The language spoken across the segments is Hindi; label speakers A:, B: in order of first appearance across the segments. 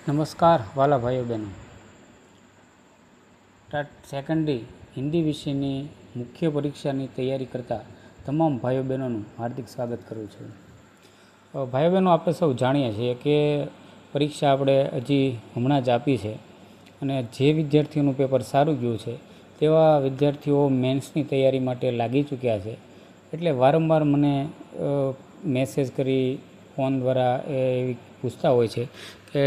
A: નમસ્કાર વાલા ભાઈઓ બહેનો, ટાટ સેકન્ડરી હિન્દી વિષયની મુખ્ય પરીક્ષાની તૈયારી કરતા તમામ ભાઈઓ બહેનોનું હાર્દિક સ્વાગત કરું છું. ભાઈઓ બહેનો, આપણે સૌ જાણીએ છીએ કે પરીક્ષા આપણે હજી હમણાં જ આપી છે અને જે વિદ્યાર્થીઓનું પેપર સારું ગયું છે તેવા વિદ્યાર્થીઓ મેન્સની તૈયારી માટે લાગી ચૂક્યા છે. એટલે વારંવાર મને મેસેજ કરી ફોન દ્વારા એવી પૂછતા હોય છે કે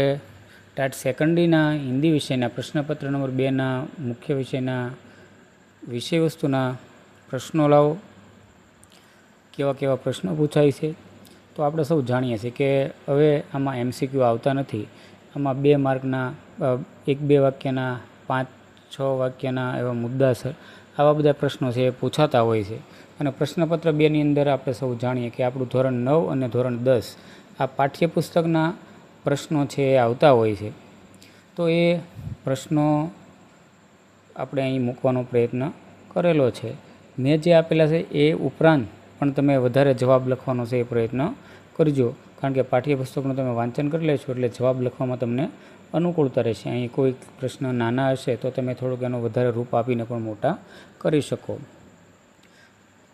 A: ટાટ સેકન્ડરીના હિન્દી વિષયના પ્રશ્નપત્ર નંબર 2ના મુખ્ય વિષયના વિષયવસ્તુના પ્રશ્નો લાવો, કેવા કેવા પ્રશ્નો પૂછાય છે. તો આપણે સૌ જાણીએ છીએ કે હવે આમાં MCQ આવતા નથી. આમાં 2 માર્કના 1-2 વાક્યના 5-6 વાક્યના એવા મુદ્દાસર આવા બધા પ્રશ્નો છે એ પૂછાતા હોય છે. અને પ્રશ્નપત્ર 2ની અંદર આપણે સૌ જાણીએ કે આપણું ધોરણ 9 અને ધોરણ 10 આ પાઠ્યપુસ્તકના પ્રશ્નો છે એ આવતા હોય છે. તો એ પ્રશ્નો આપણે અહીં મૂકવાનો પ્રયત્ન કરેલો છે. મેં જે આપેલા છે એ ઉપરાંત પણ તમે વધારે જવાબ લખવાનો છે એ પ્રયત્ન કરજો, કારણ કે પાઠ્યપુસ્તકનું તમે વાંચન કરી લેશો એટલે જવાબ લખવામાં તમને અનુકૂળતા રહેશે. અહીં કોઈ પ્રશ્ન નાના હશે તો તમે થોડુંક એનો વધારે રૂપ આપીને પણ મોટા કરી શકો.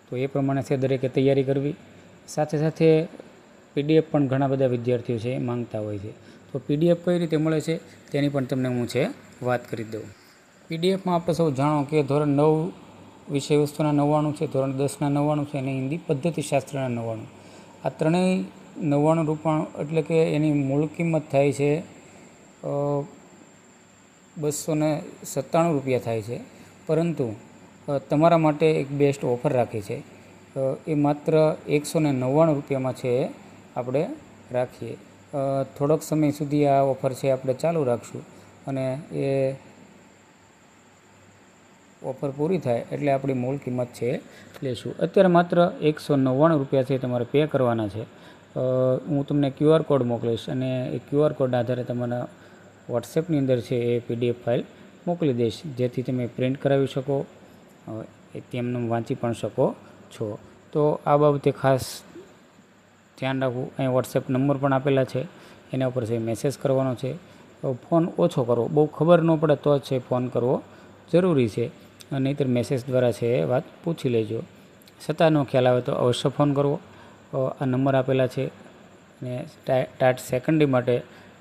A: તો એ પ્રમાણે છે દરેકે તૈયારી કરવી. સાથે સાથે PDF પણ ઘણા બધા વિદ્યાર્થીઓ છે એ માંગતા હોય છે. તો PDF કઈ રીતે મળે છે તેની પણ તમને હું છે વાત કરી દઉં. PDFમાં આપણે સૌ જાણો કે ધોરણ 9 વિષય વસ્તુના 99 છે, ધોરણ 10ના 99 છે અને હિન્દી પદ્ધતિશાસ્ત્રના 99. આ ત્રણેય 99 રૂપિયા એટલે કે એની મૂળ કિંમત થાય છે 297 રૂપિયા થાય છે. પરંતુ તમારા માટે એક બેસ્ટ ઓફર રાખી છે. એ માત્ર 199 રૂપિયામાં છે આપણે રાખીએ. થોડોક સમય સુધી આ ઓફર છે આપણે ચાલુ રાખશું અને એ ઓફર પૂરી થાય એટલે આપણી મૂળ કિંમત છે લેશું. અત્યારે માત્ર 199 રૂપિયા છે તમારે પે કરવાના છે. હું તમને QR કોડ મોકલીશ અને એ QR કોડના આધારે તમારા વોટ્સએપની અંદર છે એ PDF ફાઇલ મોકલી દઈશ, જેથી તમે પ્રિન્ટ કરાવી શકો, તેમને વાંચી પણ શકો છો. તો આ બાબતે ખાસ ધ્યાન રાખવું. અહીં વોટ્સએપ નંબર પણ આપેલા છે, એના ઉપર છે મેસેજ કરવાનો છે. ફોન ઓછો કરવો, બહુ ખબર ન પડે તો જ છે ફોન કરવો જરૂરી છે, નહીંતર મેસેજ દ્વારા છે એ વાત પૂછી લેજો. છતાં ન ખ્યાલ આવે તો અવશ્ય ફોન કરવો. આ નંબર આપેલા છે અને ટાટ સેકન્ડરી માટે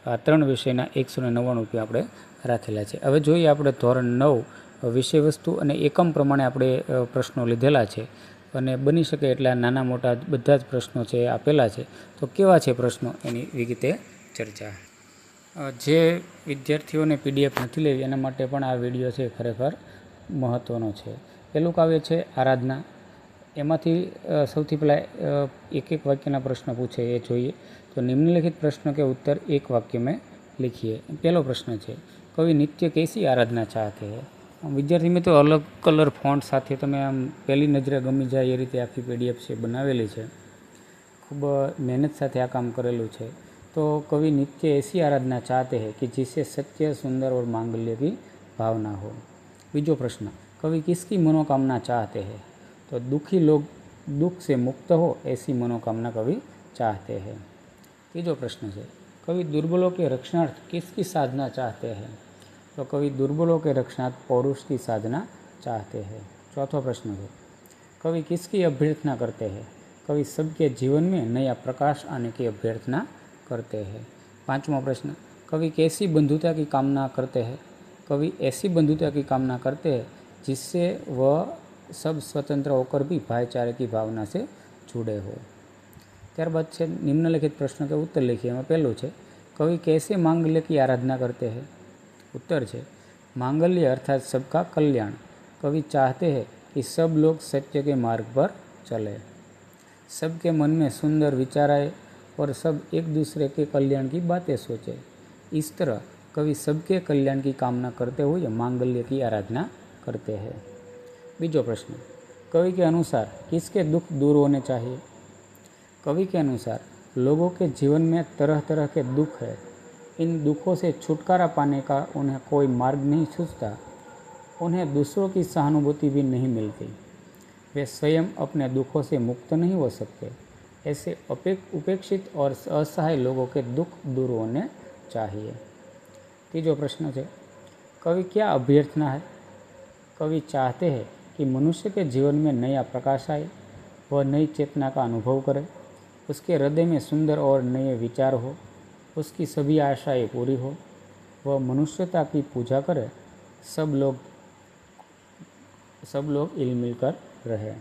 A: આ 3 વિષયના 199 રૂપિયા આપણે રાખેલા છે. હવે જોઈએ આપણે ધોરણ 9 વિષય વસ્તુ અને એકમ પ્રમાણે આપણે પ્રશ્નો લીધેલા છે અને બની શકે એટલા નાના મોટા બધા જ પ્રશ્નો છે આપેલા છે. તો કેવા છે પ્રશ્નો એની વિગતે ચર્ચા. જે વિદ્યાર્થીઓને PDF નથી લેવી એના માટે પણ આ વિડીયો છે ખરેખર મહત્ત્વનો છે. પહેલું કાવ્ય છે આરાધના. એમાંથી સૌથી પહેલાં એક વાક્યના પ્રશ્ન પૂછે એ જોઈએ. તો નિમ્નલિખિત પ્રશ્ન કે ઉત્તર એક વાક્ય में लिखिए. પહેલો પ્રશ્ન છે, કવિ નિત્ય कैसी आराधना चाहते हैं. વિદ્યાર્થી મિત્રો, અલગ કલર ફોન્ટ સાથે તમે આમ પહેલી નજરે ગમી જાય એ રીતે આખી PDF છે બનાવેલી છે. ખૂબ મહેનત સાથે આ કામ કરેલું છે. તો कवि नित्य ऐसी आराधना चाहते हैं कि जिससे सत्य, सुंदर और मांगल्य की भावना हो. बीजो प्रश्न, कवि किसकी मनोकामना चाहते हैं. तो दुखी लोग दुख से मुक्त हो ऐसी मनोकामना कवि चाहते हैं. तीजो प्रश्न है, कवि दुर्बलों के रक्षणार्थ किसकी साधना चाहते हैं. तो कवि दुर्बलों के रक्षणार्थ पौरुष की साधना चाहते हैं. चौथो प्रश्न है, कवि किसकी अभ्यर्थना करते हैं. कवि सबके जीवन में नया प्रकाश आने की अभ्यर्थना करते हैं. पांचवा प्रश्न, कवि कैसी बंधुता की कामना करते हैं. कवि ऐसी बंधुता की कामना करते हैं जिससे वह सब स्वतंत्र होकर भी भाईचारे की भावना से जुड़े हो. ત્યારબાદ છે નિમ્નલિખિત પ્રશ્ન કે ઉત્તર लिखिए. એમાં પહેલું છે, कवि कैसे मांगल्य की आराधना करते हैं. उत्तर है, मांगल्य अर्थात सबका कल्याण. कवि चाहते हैं कि सब लोग सत्य के मार्ग पर चले, सबके मन में सुंदर विचार आए और सब एक दूसरे के कल्याण की बातें सोचे. इस तरह कवि सबके कल्याण की कामना करते हुए मांगल्य की आराधना करते हैं. बीजो प्रश्न, कवि के अनुसार किसके दुख दूर होने चाहिए. कवि के अनुसार लोगों के जीवन में तरह तरह के दुख है. इन दुखों से छुटकारा पाने का उन्हें कोई मार्ग नहीं सूझता. उन्हें दूसरों की सहानुभूति भी नहीं मिलती. वे स्वयं अपने दुखों से मुक्त नहीं हो सकते. ऐसे उपेक्षित और असहाय लोगों के दुख दूर होने चाहिए. तीजो प्रश्न है, कवि क्या अभ्यर्थना है? कवि चाहते हैं कि मनुष्य के जीवन में नया प्रकाश आए, वह नई चेतना का अनुभव करे, उसके हृदय में सुंदर और नए विचार हो, उसकी सभी आशाएं पूरी हो, वह मनुष्यता की पूजा करे, सब लोग हिल मिलकर रहे।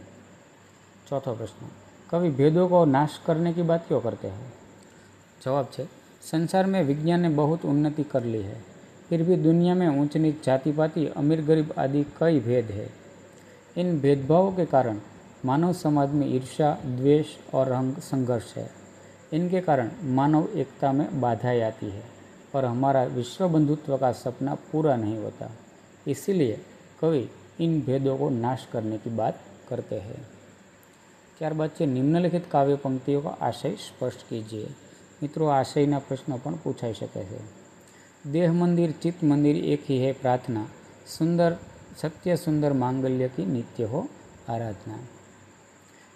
A: चौथा प्रश्न, कवि भेदों को नाश करने की बात क्यों करते हैं? जवाब है, संसार में विज्ञान ने बहुत उन्नति कर ली है, फिर भी दुनिया में ऊंच नीच, जाति पाति, अमीर गरीब आदि कई भेद है। इन भेदभावों के कारण मानव समाज में ईर्ष्या, द्वेष और संघर्ष है। इनके कारण मानव एकता में बाधाएं आती है और हमारा विश्व बंधुत्व का सपना पूरा नहीं होता। इसीलिए कवि इन भेदों को नाश करने की बात करते हैं। ત્યારબાદ છે નિમ્નલિખિત કાવ્ય પંક્તિઓ का आशय स्पष्ट कीजिए। मित्रों, आशयના પ્રશ્નો પણ પૂછાઈ શકે છે। देह मंदिर चित्त मंदिर एक ही है प्रार्थना, सुंदर सत्य सुंदर मांगल्य की नित्य हो आराधना।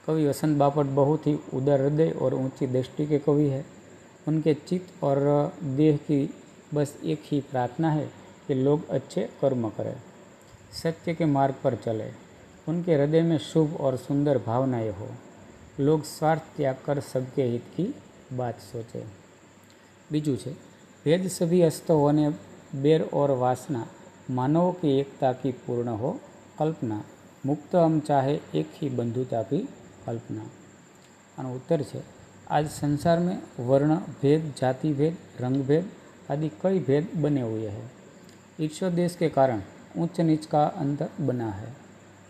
A: कवि वसंत बापट बहुत ही उदार हृदय और ऊंची दृष्टि के कवि है। उनके चित्त और देह की बस एक ही प्रार्थना है कि लोग अच्छे कर्म करें, सत्य के मार्ग पर चले, उनके हृदय में शुभ और सुंदर भावनाएं हो, लोग स्वार्थ त्याग कर सबके हित की बात सोचे। बीजू है, भेद सभी अस्त होने बेर और वासना, मानव की एकता की पूर्ण हो कल्पना, मुक्त हम चाहे एक ही बंधुता की कल्पना। आनो उत्तर है, आज संसार में वर्ण भेद, जाति भेद, रंग भेद आदि कई भेद बने हुए हैं। ईर्ष्या देश के कारण उच्च नीच का अंतर बना है।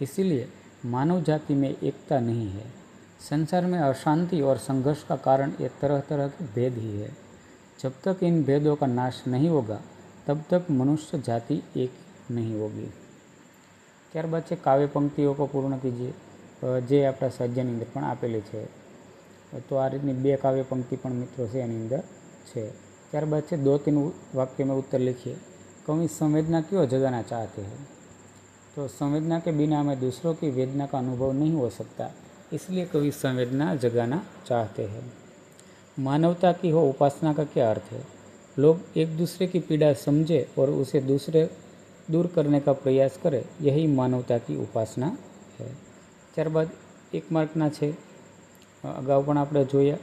A: इसीलिए मानव जाति में एकता नहीं है। संसार में अशांति और संघर्ष का कारण ये तरह तरह के भेद ही है। जब तक इन भेदों का नाश नहीं होगा तब तक मनुष्य जाति एक नहीं होगी। ત્યારબાદ છે કાવ્ય પંક્તિઓ को પૂર્ણ કીજીએ, જે આપણા સજ્જનની અંદર પણ આપેલી છે। તો આ રીતની બે કાવ્ય પંક્તિ પણ મિત્રો છે એની અંદર છે। ત્યારબાદ છે 2-3 वाक्य में उत्तर लिखिए। कवि संवेदना क्यों जगाना चाहते हैं? तो संवेदना के बिना हमें दूसरों की वेदना का अनुभव नहीं हो सकता, इसलिए कवि संवेदना जगाना चाहते हैं। मानवता की हो उपासना का क्या अर्थ है? लोग एक दूसरे की पीड़ा समझे और उसे दूर करने का प्रयास करे, यही मानवता की उपासना है। ત્યારબાદ 1 માર્કના છે, અગાઉ પણ આપણે જોયા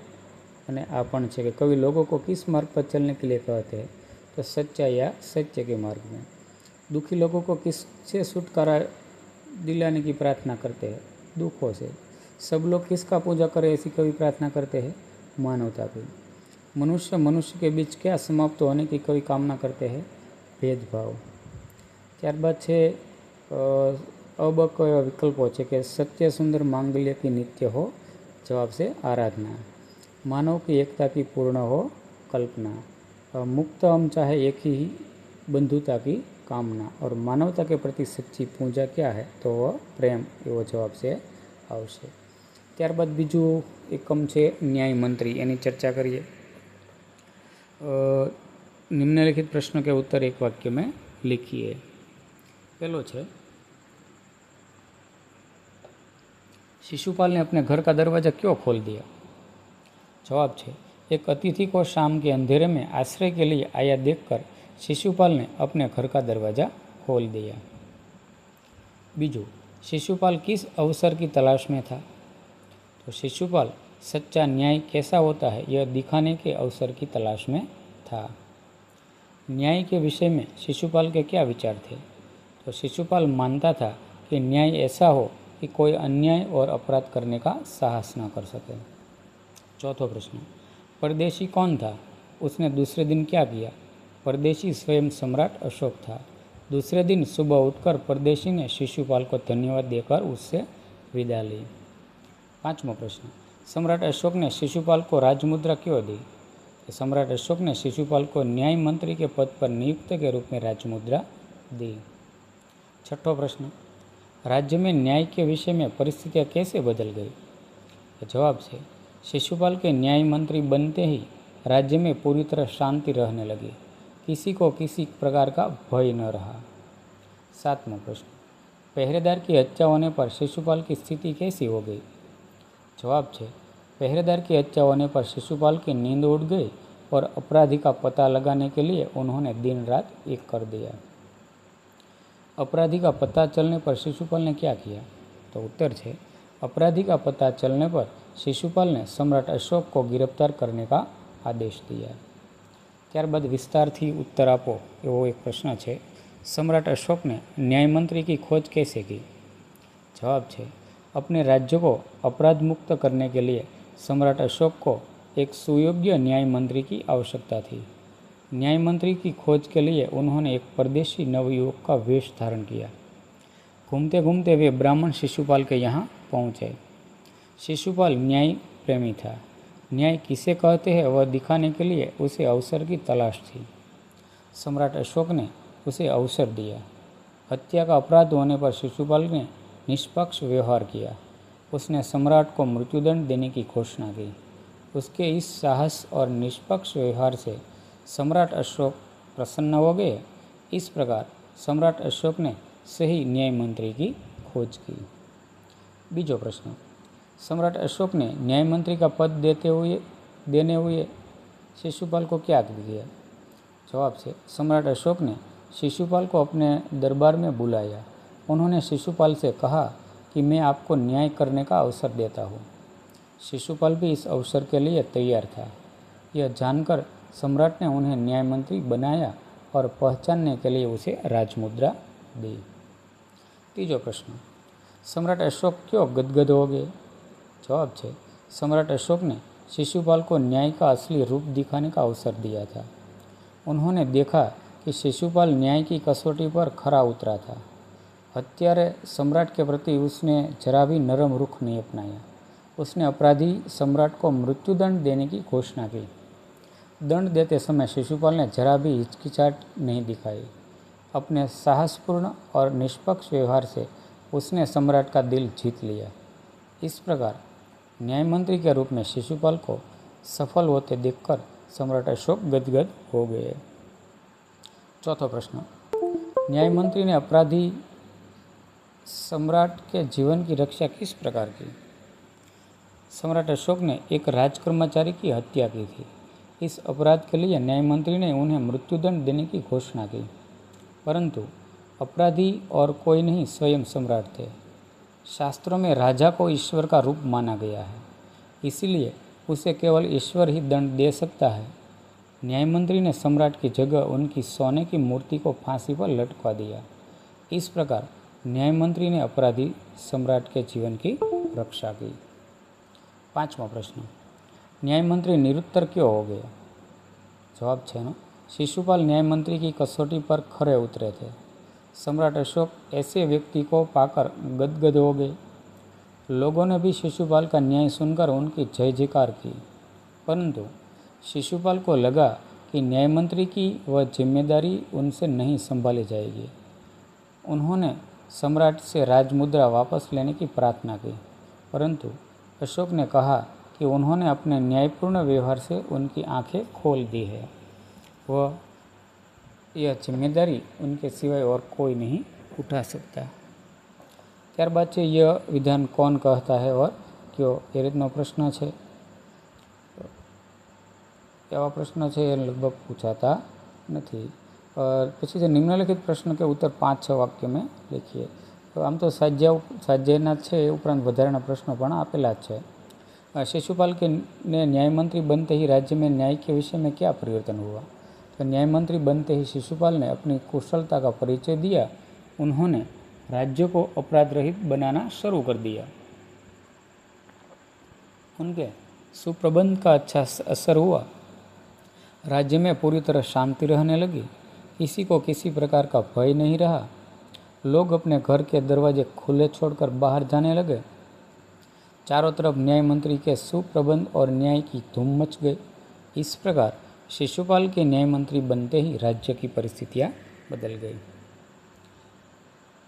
A: અને આ પણ છે કે कवि लोगों को किस मार्ग पर चलने के लिए कहते हैं? तो सच्चाई या सत्य के मार्ग में। दुखी लोगों को किससे छुटकारा दिलाने की प्रार्थना करते हैं? दुखों से। सब लोग किसका पूजा करें ऐसी कवि प्रार्थना करते हैं? मानवता की। मनुष्य के बीच क्या समाप्त होने की कवि कामना करते हैं? भेदभाव। ત્યારબાદ છે अब કયો વિકલ્પો છે કે સત્ય સુંદર માંગલ્ય की नित्य हो, जवाब से आराधना। मानव की एकता की पूर्ण हो कल्पना, मुक्त हम चाहे एक ही बंधुता की कामना, और मानवता के प्रति सच्ची पूजा क्या है? तो वह प्रेम, एवो जवाब से आवशे। ત્યારબાદ બીજું એકમ છે ન્યાય મંત્રી, એની ચર્ચા કરીએ। निम्नलिखित प्रश्न के उत्तर एक वाक्य में लिखिए। पहलो है, शिशुपाल ने अपने घर का दरवाज़ा क्यों खोल दिया? जवाब है, एक अतिथि को शाम के अंधेरे में आश्रय के लिए आया देखकर शिशुपाल ने अपने घर का दरवाज़ा खोल दिया। बीजू, शिशुपाल किस अवसर की तलाश में था? तो शिशुपाल सच्चा न्याय कैसा होता है यह दिखाने के अवसर की तलाश में था। न्याय के विषय में शिशुपाल के क्या विचार थे? तो शिशुपाल मानता था कि न्याय ऐसा हो कि कोई अन्याय और अपराध करने का साहस न कर सके। चौथा प्रश्न, परदेशी कौन था? उसने दूसरे दिन क्या किया? परदेशी स्वयं सम्राट अशोक था। दूसरे दिन सुबह उठकर परदेशी ने शिशुपाल को धन्यवाद देकर उससे विदा ली। पांचवा प्रश्न, सम्राट अशोक ने शिशुपाल को राजमुद्रा क्यों दी? तो सम्राट अशोक ने शिशुपाल को न्याय मंत्री के पद पर नियुक्त के रूप में राजमुद्रा दी। छठो प्रश्न, राज्य में न्याय के विषय में परिस्थितियाँ कैसे बदल गई? तो जवाब है, शिशुपाल के न्याय मंत्री बनते ही राज्य में पूरी तरह शांति रहने लगी, किसी को किसी प्रकार का भय न रहा। सातवां प्रश्न, पहरेदार की हत्या होने पर शिशुपाल की स्थिति कैसी हो गई? जवाब है, पहरेदार की हत्या होने पर शिशुपाल की नींद उड़ गई और अपराधी का पता लगाने के लिए उन्होंने दिन रात एक कर दिया। अपराधी का पता चलने पर शिशुपाल ने क्या किया? तो उत्तर है, अपराधी का पता चलने पर शिशुपाल ने सम्राट अशोक को गिरफ्तार करने का आदेश दिया। ત્યારબાદ વિસ્તારથી ઉત્તર આપો એવો એક પ્રશ્ન છે। सम्राट अशोक ने न्याय मंत्री की खोज कैसे की? जवाब है, अपने राज्य को अपराध मुक्त करने के लिए सम्राट अशोक को एक सुयोग्य न्याय मंत्री की आवश्यकता थी। न्याय मंत्री की खोज के लिए उन्होंने एक परदेशी नवयुवक का वेश धारण किया। घूमते घूमते वे ब्राह्मण शिशुपाल के यहाँ पहुँचे। शिशुपाल न्याय प्रेमी था। न्याय किसे कहते हैं वह दिखाने के लिए उसे अवसर की तलाश थी। सम्राट अशोक ने उसे अवसर दिया। हत्या का अपराध होने पर शिशुपाल ने निष्पक्ष व्यवहार किया। उसने सम्राट को मृत्युदंड देने की घोषणा की। उसके इस साहस और निष्पक्ष व्यवहार से सम्राट अशोक प्रसन्न हो गए। इस प्रकार सम्राट अशोक ने सही न्याय मंत्री की खोज की। बीजो प्रश्न, सम्राट अशोक ने न्याय मंत्री का पद देने हुए शिशुपाल को क्या किया? जवाब है, सम्राट अशोक ने शिशुपाल को अपने दरबार में बुलाया। उन्होंने शिशुपाल से कहा कि मैं आपको न्याय करने का अवसर देता हूँ। शिशुपाल भी इस अवसर के लिए तैयार था। यह जानकर सम्राट ने उन्हें न्याय मंत्री बनाया और पहचानने के लिए उसे राजमुद्रा दी। तीजो प्रश्न, सम्राट अशोक क्यों गदगद हो गए? जवाब है, सम्राट अशोक ने शिशुपाल को न्याय का असली रूप दिखाने का अवसर दिया था। उन्होंने देखा कि शिशुपाल न्याय की कसौटी पर खरा उतरा था। हत्यारे सम्राट के प्रति उसने जरा भी नरम रुख नहीं अपनाया। उसने अपराधी सम्राट को मृत्युदंड देने की घोषणा की। दंड देते समय शिशुपाल ने जरा भी हिचकिचाहट नहीं दिखाई। अपने साहसपूर्ण और निष्पक्ष व्यवहार से उसने सम्राट का दिल जीत लिया। इस प्रकार न्याय मंत्री के रूप में शिशुपाल को सफल होते देखकर सम्राट अशोक गदगद हो गए। चौथो प्रश्न, न्याय मंत्री ने अपराधी सम्राट के जीवन की रक्षा किस प्रकार की? सम्राट अशोक ने एक राजकर्मचारी की हत्या की थी। इस अपराध के लिए न्याय मंत्री ने उन्हें मृत्युदंड देने की घोषणा की, परंतु अपराधी और कोई नहीं, स्वयं सम्राट थे। शास्त्रों में राजा को ईश्वर का रूप माना गया है, इसीलिए उसे केवल ईश्वर ही दंड दे सकता है। न्याय मंत्री ने सम्राट की जगह उनकी सोने की मूर्ति को फांसी पर लटका दिया। इस प्रकार न्याय मंत्री ने अपराधी सम्राट के जीवन की रक्षा की। पांचवा प्रश्न, न्याय मंत्री निरुत्तर क्यों हो गए? जवाब है ना, शिशुपाल न्याय मंत्री की कसौटी पर खरे उतरे थे। सम्राट अशोक ऐसे व्यक्ति को पाकर गदगद हो गए। लोगों ने भी शिशुपाल का न्याय सुनकर उनकी जय जयकार की, परंतु शिशुपाल को लगा कि न्याय मंत्री की वह जिम्मेदारी उनसे नहीं संभाली जाएगी। उन्होंने सम्राट से राजमुद्रा वापस लेने की प्रार्थना की, परंतु अशोक ने कहा कि उन्होंने अपने न्यायपूर्ण व्यवहार से उनकी आंखें खोल दी है। वह यह जिम्मेदारी उनके सिवाय और कोई नहीं उठा सकता। ત્યારબાદ છે यह विधान कौन कहता है और क्यों, એ રીતનો પ્રશ્ન છે। એવા પ્રશ્ન છે એ લગભગ પૂછાતા નથી। પછી જે નિમ્નલિખિત પ્રશ્ન કે ઉત્તર 5-6 વાક્ય में लिखिए। તો આમ તો સ્વાધ્યાયના છે એ ઉપરાંત વધારાના પ્રશ્નો પણ આપેલા જ છે। शिशुपाल के ने न्याय मंत्री बनते ही राज्य में न्याय के विषय में क्या परिवर्तन हुआ? तो न्याय मंत्री बनते ही शिशुपाल ने अपनी कुशलता का परिचय दिया। उन्होंने राज्य को अपराध रहित बनाना शुरू कर दिया। उनके सुप्रबंध का अच्छा असर हुआ। राज्य में पूरी तरह शांति रहने लगी। किसी को किसी प्रकार का भय नहीं रहा। लोग अपने घर के दरवाजे खुले छोड़कर बाहर जाने लगे। चारों तरफ न्याय मंत्री के सुप्रबंध और न्याय की धूम मच गई। इस प्रकार शिशुपाल के न्याय मंत्री बनते ही राज्य की परिस्थितियाँ बदल गई।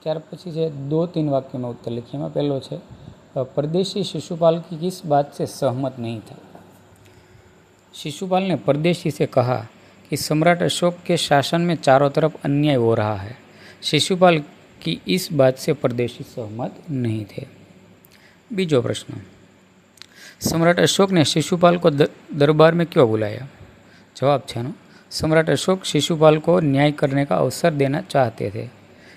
A: ત્યાર પછી છે 2-3 वाक्य में उत्तर लिखिए। में पहलो है, परदेशी शिशुपाल की किस बात से सहमत नहीं था? शिशुपाल ने परदेशी से कहा कि सम्राट अशोक के शासन में चारों तरफ अन्याय हो रहा है। शिशुपाल की इस बात से परदेशी सहमत नहीं थे। बीजो प्रश्न, सम्राट अशोक ने शिशुपाल को दरबार में क्यों बुलाया? जवाब है ना, सम्राट अशोक शिशुपाल को न्याय करने का अवसर देना चाहते थे।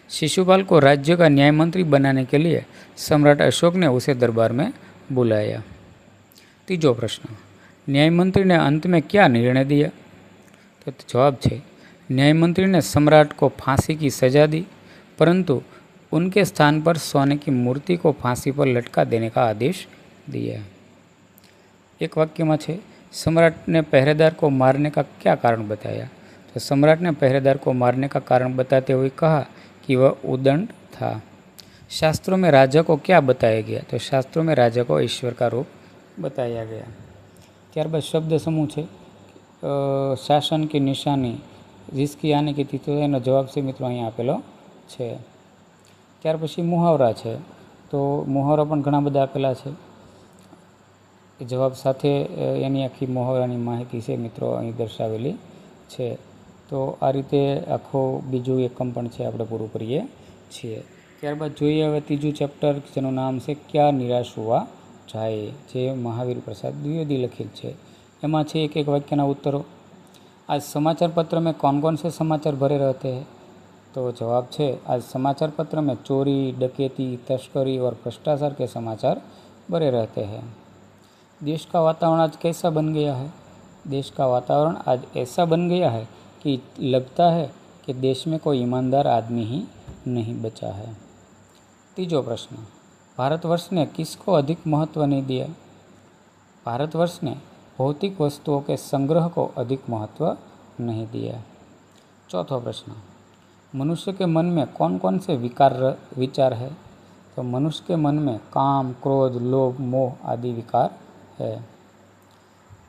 A: शिशुपाल को राज्य का न्याय मंत्री बनाने के लिए सम्राट अशोक ने उसे दरबार में बुलाया। तीजो प्रश्न, न्याय मंत्री ने अंत में क्या निर्णय दिया? तो जवाब है, न्याय मंत्री ने सम्राट को फांसी की सजा दी, परंतु उनके स्थान पर सोने की मूर्ति को फांसी पर लटका देने का आदेश दिया। एक वाक्य में है, सम्राट ने पहरेदार को मारने का क्या कारण बताया? तो सम्राट ने पहरेदार को मारने का कारण बताते हुए कहा कि वह उदंड था। शास्त्रों में राजा को क्या बताया गया? तो शास्त्रों में राजा को ईश्वर का रूप बताया गया। ત્યારબાદ શબ્દ સમૂહ છે શાસન की નિશાની जिसकी आने की थी, तो એનો જવાબ છે મિત્રો અહીં આપેલો છે। ત્યાર પછી મુહાવરા છે, તો મુહાવરા પણ ઘણા બધા આપેલા છે। જવાબ સાથે એની આખી મુહાવરાની માહિતી છે મિત્રો અહીં દર્શાવેલી છે। તો આ રીતે આખો બીજું એકમ પણ છે આપણે પૂરું કરીએ છીએ। ત્યારબાદ જોઈએ હવે ત્રીજું ચેપ્ટર, જેનું નામ છે ક્યાં નિરાશ હુઆ जाए, જે महावीर प्रसाद द्विवेदी लिखित है। एमा छे एक एक वाक्यना उत्तरों। आज समाचार पत्र में कौन कौन से समाचार भरे रहते हैं? तो जवाब है, आज समाचार पत्र में चोरी, डकैती, तस्करी और भ्रष्टाचार के समाचार भरे रहते हैं। देश का वातावरण आज कैसा बन गया है? देश का वातावरण आज ऐसा बन गया है कि लगता है कि देश में कोई ईमानदार आदमी ही नहीं बचा है। तीजो प्रश्न, भारतवर्ष ने किसको अधिक महत्व नहीं दिया? भारतवर्ष ने भौतिक वस्तुओं के संग्रह को अधिक महत्व नहीं दिया। चौथा प्रश्न, मनुष्य के मन में कौन कौन से विचार है? तो मनुष्य के मन में काम, क्रोध, लोभ, मोह आदि विकार है।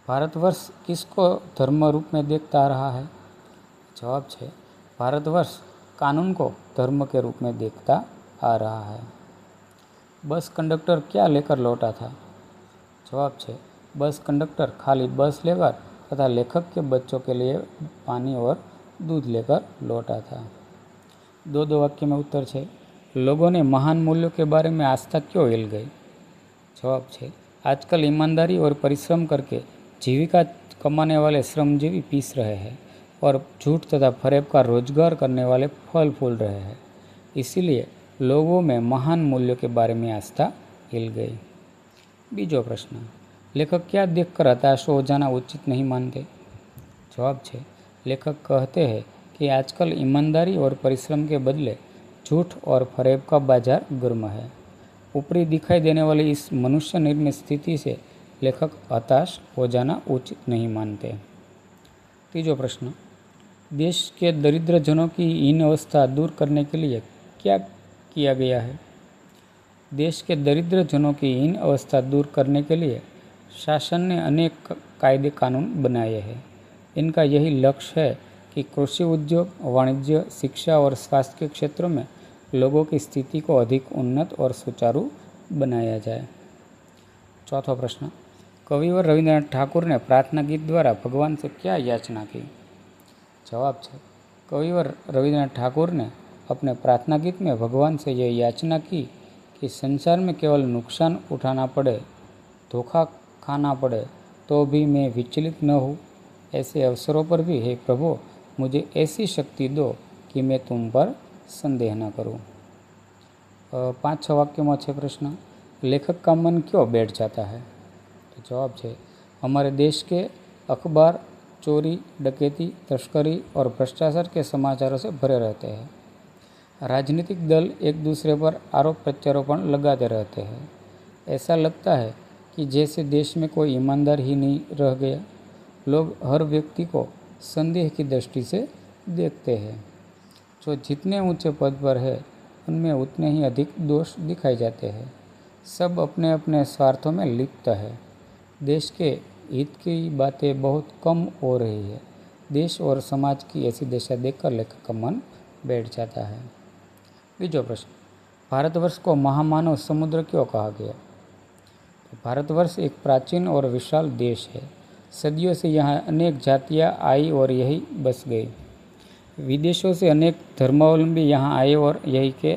A: भारतवर्ष किसको धर्म रूप में देखता रहा है? जवाब है, भारतवर्ष कानून को धर्म के रूप में देखता आ रहा है। बस कंडक्टर क्या लेकर लौटा था? जवाब है, बस कंडक्टर खाली बस लेकर तथा लेखक के बच्चों के लिए पानी और दूध लेकर लौटा था। दो दो वाक्य में उत्तर है। लोगों ने महान मूल्यों के बारे में आस्था क्यों हिल गई? जवाब है, आजकल ईमानदारी और परिश्रम करके जीविका कमाने वाले श्रमजीवी पीस रहे हैं और झूठ तथा फरेब का रोजगार करने वाले फल फूल रहे हैं। इसीलिए लोगों में महान मूल्यों के बारे में आस्था हिल गई। बीजो प्रश्न, लेखक क्या देखकर हताश हो जाना उचित नहीं मानते? जवाब है, लेखक कहते हैं कि आजकल ईमानदारी और परिश्रम के बदले झूठ और फरेब का बाजार गर्म है। ऊपरी दिखाई देने वाली इस मनुष्य निर्मित स्थिति से लेखक हताश हो जाना उचित नहीं मानते। तीजो प्रश्न, देश के दरिद्र जनों की हीन अवस्था दूर करने के लिए क्या किया गया है? देश के दरिद्र जनों की हीन अवस्था दूर करने के लिए शासन ने अनेक कायदे कानून बनाए हैं। इनका यही लक्ष्य है कि कृषि उद्योग, वाणिज्य, शिक्षा और स्वास्थ्य के क्षेत्रों में लोगों की स्थिति को अधिक उन्नत और सुचारू बनाया जाए। चौथा प्रश्न, कविवर रविंद्रनाथ ठाकुर ने प्रार्थना गीत द्वारा भगवान से क्या याचना की? जवाब है, कविवर रविंद्रनाथ ठाकुर ने अपने प्रार्थना गीत में भगवान से यह याचना की कि संसार में केवल नुकसान उठाना पड़े, धोखा खाना पड़े तो भी मैं विचलित न हूँ। ऐसे अवसरों पर भी हे प्रभु मुझे ऐसी शक्ति दो कि मैं तुम पर संदेह न करूँ। 5-6 वाक्यों में छः प्रश्न, लेखक का मन क्यों बैठ जाता है? तो जवाब है, हमारे देश के अखबार चोरी, डकैती, तस्करी और भ्रष्टाचार के समाचारों से भरे रहते हैं। राजनीतिक दल एक दूसरे पर आरोप प्रत्यारोपण लगाते रहते हैं। ऐसा लगता है कि जैसे देश में कोई ईमानदार ही नहीं रह गया। लोग हर व्यक्ति को संदेह की दृष्टि से देखते हैं। जो जितने ऊंचे पद पर है उनमें उतने ही अधिक दोष दिखाए जाते हैं। सब अपने अपने स्वार्थों में लिप्त है। देश के हित की बातें बहुत कम हो रही है। देश और समाज की ऐसी दशा देखकर लेखक का मन बैठ जाता है। बीजो प्रश्न, भारतवर्ष को महामानव समुद्र क्यों कहा गया? तो भारतवर्ष एक प्राचीन और विशाल देश है। सदियों से यहाँ अनेक जातियाँ आई और यही बस गई। विदेशों से अनेक धर्मावलंबी यहाँ आए और यही के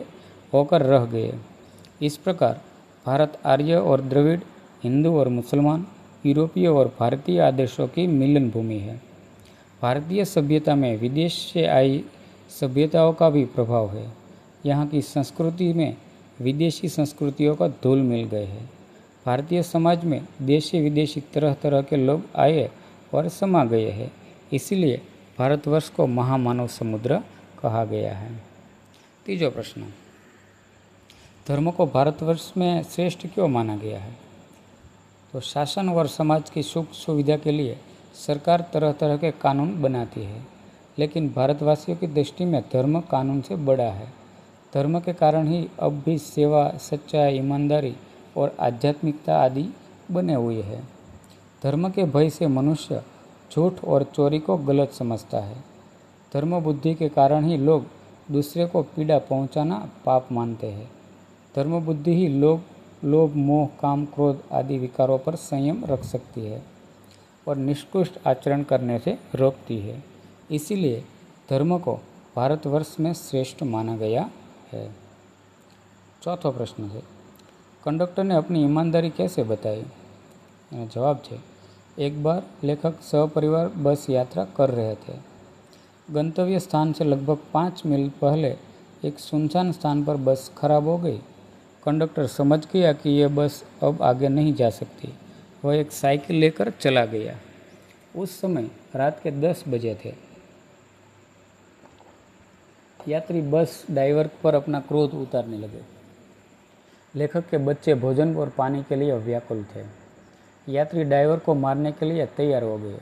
A: होकर रह गए। इस प्रकार भारत आर्य और द्रविड़, हिंदू और मुसलमान, यूरोपीय और भारतीय आदर्शों की मिलन भूमि है। भारतीय सभ्यता में विदेश से आई सभ्यताओं का भी प्रभाव है। यहाँ की संस्कृति में विदेशी संस्कृतियों का धूल मिल गए है। भारतीय समाज में देशी विदेशी तरह तरह के लोग आए और समा गए हैं। इसीलिए भारतवर्ष को महामानव समुद्र कहा गया है। तीजो प्रश्न, धर्म को भारतवर्ष में श्रेष्ठ क्यों माना गया है? तो शासन और समाज की सुख सुविधा के लिए सरकार तरह तरह के कानून बनाती है, लेकिन भारतवासियों की दृष्टि में धर्म कानून से बड़ा है। धर्म के कारण ही अब भी सेवा, सच्चाई, ईमानदारी और आध्यात्मिकता आदि बने हुए हैं। धर्म के भय से मनुष्य झूठ और चोरी को गलत समझता है। धर्म बुद्धि के कारण ही लोग दूसरे को पीड़ा पहुंचाना पाप मानते हैं। धर्म बुद्धि ही लोभ, मोह, काम, क्रोध आदि विकारों पर संयम रख सकती है और निष्कृष्ट आचरण करने से रोकती है। इसीलिए धर्म को भारतवर्ष में श्रेष्ठ माना गया है। चौथो प्रश्न है, कंडक्टर ने अपनी ईमानदारी कैसे बताई? जवाब है, एक बार लेखक सपरिवार बस यात्रा कर रहे थे। गंतव्य स्थान से लगभग 5 मील पहले एक सुनसान स्थान पर बस खराब हो गई। कंडक्टर समझ गया कि यह बस अब आगे नहीं जा सकती। वह एक साइकिल लेकर चला गया। उस समय रात के 10 बजे थे। यात्री बस ड्राइवर पर अपना क्रोध उतारने लगे। लेखक के बच्चे भोजन और पानी के लिए व्याकुल थे। यात्री ड्राइवर को मारने के लिए तैयार हो गए।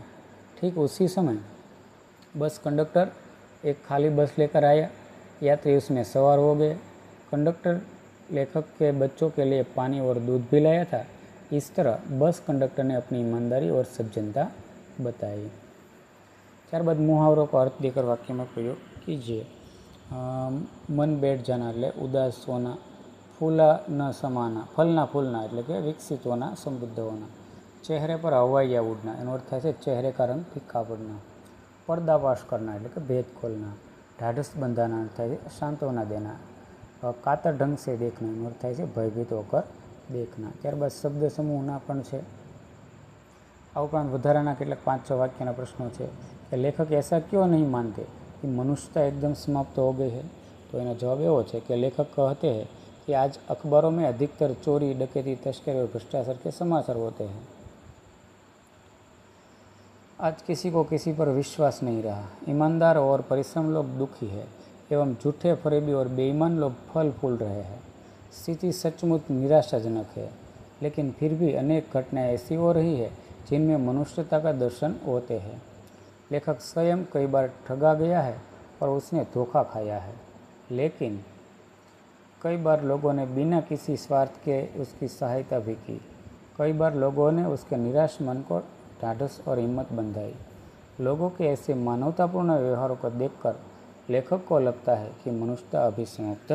A: ठीक उसी समय बस कंडक्टर एक खाली बस लेकर आया। यात्री उसमें सवार हो गए। कंडक्टर लेखक के बच्चों के लिए पानी और दूध भी लाया था। इस तरह बस कंडक्टर ने अपनी ईमानदारी और सज्जनता बताई। ત્યારબાદ મુહાવરો का अर्थ देकर वाक्य में प्रयोग कीजिए। मन बैठ जाना એટલે ઉદાસ હોના, ફૂલા ન સમાના, ફલના ફૂલના એટલે કે વિકસિત હોના, સમૃદ્ધ હોના, चेहरे पर हवाइया उड़ना એનો અર્થ થાય છે ચહેરે का रंग फीका पड़ना, पर्दाफाश करना એટલે કે भेद खोलना, ढाढ़स बंधाना अर्थ થાય છે सांत्वना देना, कातर ढंग से देखना એનો અર્થ થાય છે भयभीत होकर देखना। ત્યારબાદ શબ્દ સમૂહના પણ છે। આ ઉપરાંત વધારાના કેટલાક 5-6 વાક્યના પ્રશ્નો છે કે લેખક ऐसा क्यों नहीं मानते कि मनुष्यता एकदम समाप्त हो गई है? तो એનો જવાબ એવો છે કે લેખક कहते हैं कि आज अखबारों में अधिकतर चोरी, डकैती, तस्करी और भ्रष्टाचार के समाचार होते हैं। आज किसी को किसी पर विश्वास नहीं रहा। ईमानदार और परिश्रम लोग दुखी है एवं झूठे, फरेबी और बेईमान लोग फल फूल रहे हैं। स्थिति सचमुच निराशाजनक है, लेकिन फिर भी अनेक घटनाएं ऐसी हो रही है जिनमें मनुष्यता का दर्शन होते हैं। लेखक स्वयं कई बार ठगा गया है और उसने धोखा खाया है, लेकिन कई बार लोगों ने बिना किसी स्वार्थ के उसकी सहायता भी की। कई बार लोगों ने उसके निराश मन को ढाढ़स और हिम्मत बंधाई। लोगों के ऐसे मानवतापूर्ण व्यवहारों को देखकर लेखक को लगता है कि मनुष्यता अभी समाप्त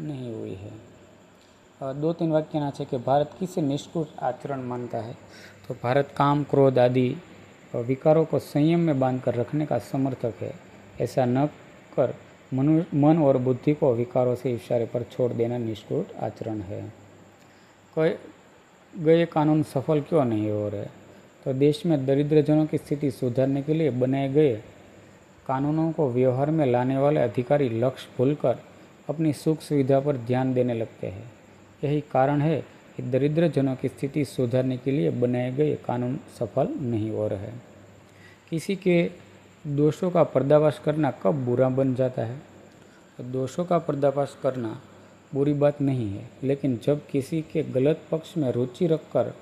A: नहीं हुई है। 2-3 वाक्यना है कि भारत किसे निष्कृष्ट आचरण मानता है? तो भारत काम, क्रोध आदि विकारों को संयम में बांधकर रखने का समर्थक है। ऐसा न कर मन और बुद्धि को विकारों से इशारे पर छोड़ देना निष्कृष्ट आचरण है। गए कानून सफल क्यों नहीं हो रहे? तो देश में दरिद्रजनों की स्थिति सुधारने के लिए बनाए गए कानूनों को व्यवहार में लाने वाले अधिकारी लक्ष्य भूलकर अपनी सुख सुविधा पर ध्यान देने लगते हैं। यही कारण है कि दरिद्रजनों की स्थिति सुधारने के लिए बनाए गए कानून सफल नहीं हो रहे। किसी के दोषों का पर्दाफाश करना कब बुरा बन जाता है? तो दोषों का पर्दाफाश करना बुरी बात नहीं है, लेकिन जब किसी के गलत पक्ष में रुचि रखकर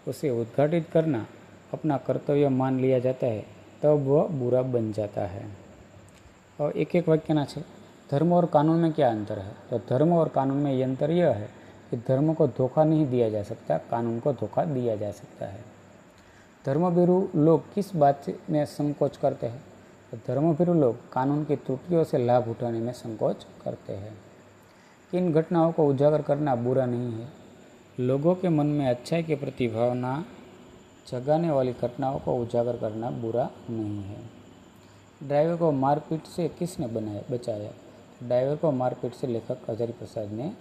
A: उसे उद्घाटित करना अपना कर्तव्य मान लिया जाता है, तब वह बुरा बन जाता है। और एक वाक्यना है, धर्म और कानून में क्या अंतर है? तो धर्म और कानून में ये अंतर यह है कि धर्म को धोखा नहीं दिया जा सकता, कानून को धोखा दिया जा सकता है। धर्मभीरू लोग किस बात में संकोच करते हैं? तो धर्मभीरू लोग कानून की त्रुटियों से लाभ उठाने में संकोच करते हैं। इन घटनाओं को उजागर करना बुरा नहीं है। लोगों के मन में अच्छाई के प्रति भावना जगाने वाली घटनाओं को उजागर करना बुरा नहीं है। ड्राइवर को मारपीट से किसने बचाया? ड्राइवर को मारपीट से लेखक हजारी प्रसाद ने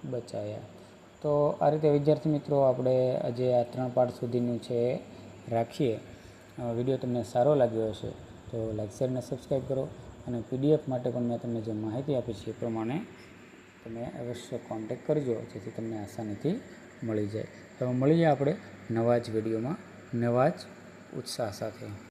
A: बचाया। तो आ रीते विद्यार्थी मित्रों આપણે આજે આ 3 પાઠ સુધીનું છે રાખીએ। વિડીયો તમને સારો લાગ્યો હશે તો લાઈક શેર અને સબસ્ક્રાઈબ કરો. અને PDF માટે પણ મેં તમને જે માહિતી આપી છે એ પ્રમાણે તમે અવશ્ય કોન્ટેક્ટ કરજો, જેથી તમને આસાનીથી મળી જાય. તો મળીએ આપણે નવા જ વિડીયોમાં નવા જ ઉત્સાહ સાથે.